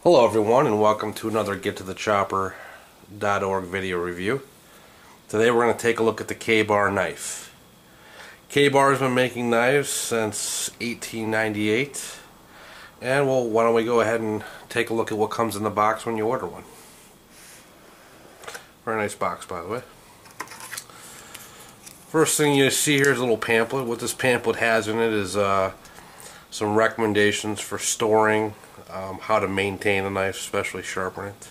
Hello everyone, and welcome to another GetToTheChopper.org video review. Today we're going to take a look at the Ka-Bar knife. Ka-Bar has been making knives since 1898, and well, why don't we go ahead and take a look at what comes in the box when you order one. Very nice box, by the way. First thing you see here is a little pamphlet. What this pamphlet has in it is some recommendations for storing, how to maintain a knife, especially sharpen it,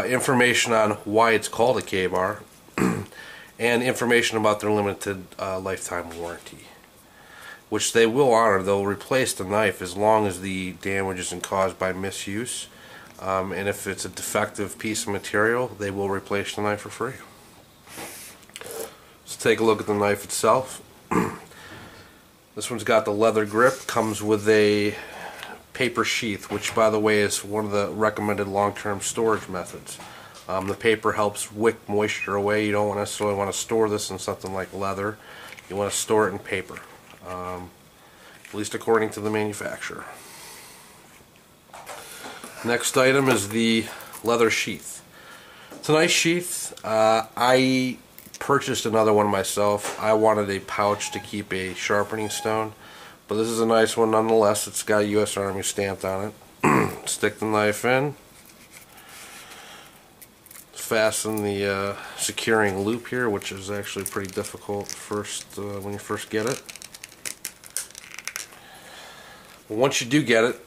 information on why it's called a Ka-Bar, and information about their limited lifetime warranty, which they will honor. They'll replace the knife as long as the damage isn't caused by misuse, and if it's a defective piece of material, they will replace the knife for free. Let's take a look at the knife itself. This one's got the leather grip, comes with a paper sheath, which by the way is one of the recommended long-term storage methods. The paper helps wick moisture away. You don't necessarily want to store this in something like leather. You want to store it in paper, at least according to the manufacturer. Next item is the leather sheath. It's a nice sheath. I purchased another one myself. I wanted a pouch to keep a sharpening stone, but this is a nice one nonetheless. It's got a U.S. Army stamped on it. Stick the knife in, fasten the securing loop here, which is actually pretty difficult when you first get it. But once you do get it,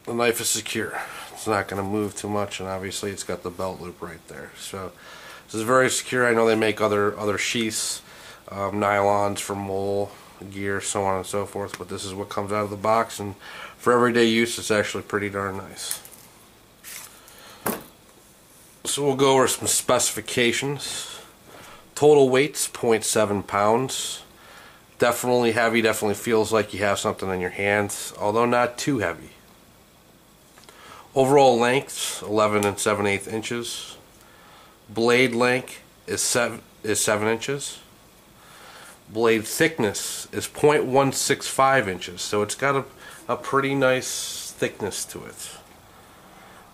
the knife is secure. It's not going to move too much, and obviously it's got the belt loop right there. So this is very secure. I know they make other sheaths, nylons for mole gear, so on and so forth, but this is what comes out of the box, and for everyday use it's actually pretty darn nice. So we'll go over some specifications. Total weight's 0.7 pounds. Definitely heavy, definitely feels like you have something in your hands, although not too heavy. Overall length 11 7/8 inches. Blade length is 7 inches. Blade thickness is 0.165 inches, so it's got a pretty nice thickness to it.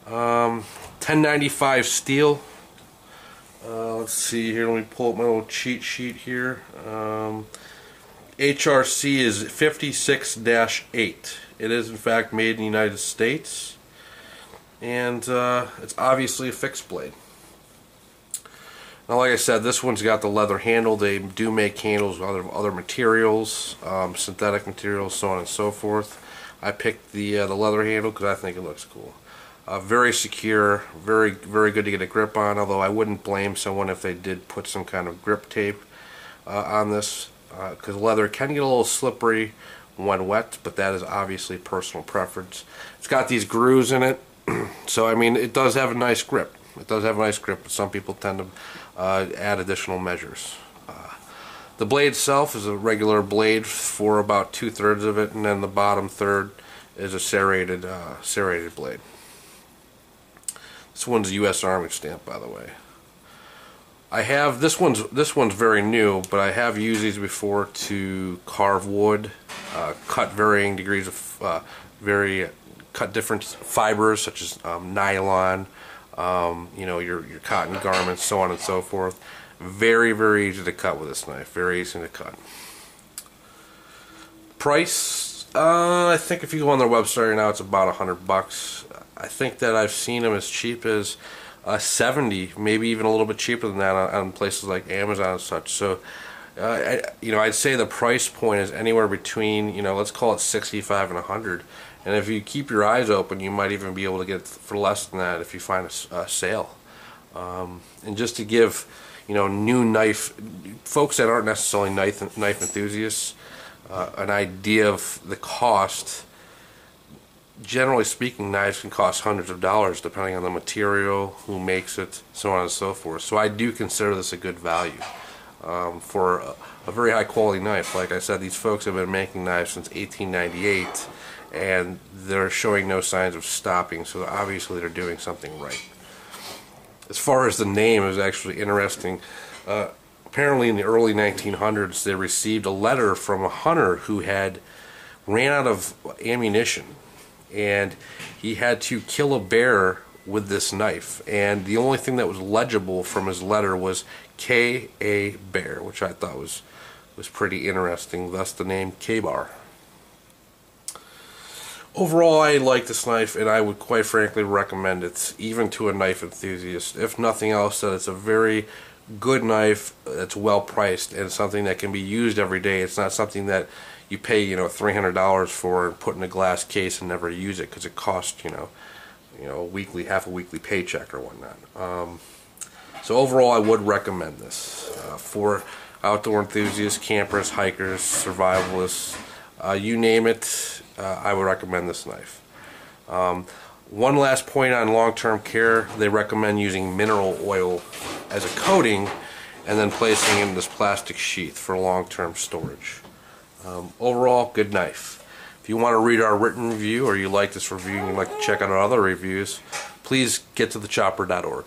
1095 steel. Let's see here, let me pull up my little cheat sheet here. HRC is 56-8. It is in fact made in the United States, and it's obviously a fixed blade. Now, like I said, this one's got the leather handle. They do make handles with other materials, synthetic materials, so on and so forth. I picked the leather handle because I think it looks cool. Very secure, very good to get a grip on, although I wouldn't blame someone if they did put some kind of grip tape on this, because leather can get a little slippery when wet, but that is obviously personal preference. It's got these grooves in it, so I mean it does have a nice grip. It does have a nice grip, but some people tend to add additional measures. The blade itself is a regular blade for about 2/3 of it, and then the bottom third is a serrated blade. This one's a U.S. Army stamp, by the way. I have this one's very new, but I have used these before to carve wood, cut varying degrees of cut different fibers such as nylon. You know, your cotton garments, so on and so forth. Very easy to cut with this knife. Very easy to cut. Price, I think if you go on their website right now, it's about $100. I think that I've seen them as cheap as $70, maybe even a little bit cheaper than that on places like Amazon and such. So, I'd say the price point is anywhere between, let's call it $65 and $100. And if you keep your eyes open, you might even be able to get it for less than that if you find a sale. And just to give, new knife folks that aren't necessarily knife enthusiasts an idea of the cost. Generally speaking, knives can cost hundreds of dollars depending on the material, who makes it, so on and so forth. So I do consider this a good value for a very high quality knife. Like I said, these folks have been making knives since 1898. And they're showing no signs of stopping, so obviously they're doing something right. As far as the name, it was actually interesting. Apparently in the early 1900s they received a letter from a hunter who had ran out of ammunition and he had to kill a bear with this knife, and the only thing that was legible from his letter was K.A. Bear, which I thought was pretty interesting, thus the name K-Bar. Overall, I like this knife, and I would quite frankly recommend it, even to a knife enthusiast. If nothing else, that it's a very good knife that's well priced and something that can be used every day. It's not something that you pay, $300 for and put in a glass case and never use it because it costs, half a weekly paycheck or whatnot. So overall, I would recommend this for outdoor enthusiasts, campers, hikers, survivalists, you name it. I would recommend this knife. One last point on long-term care: they recommend using mineral oil as a coating and then placing it in this plastic sheath for long-term storage. Overall, good knife. If you want to read our written review, or you like this review and you'd like to check out our other reviews, please get to thechopper.org.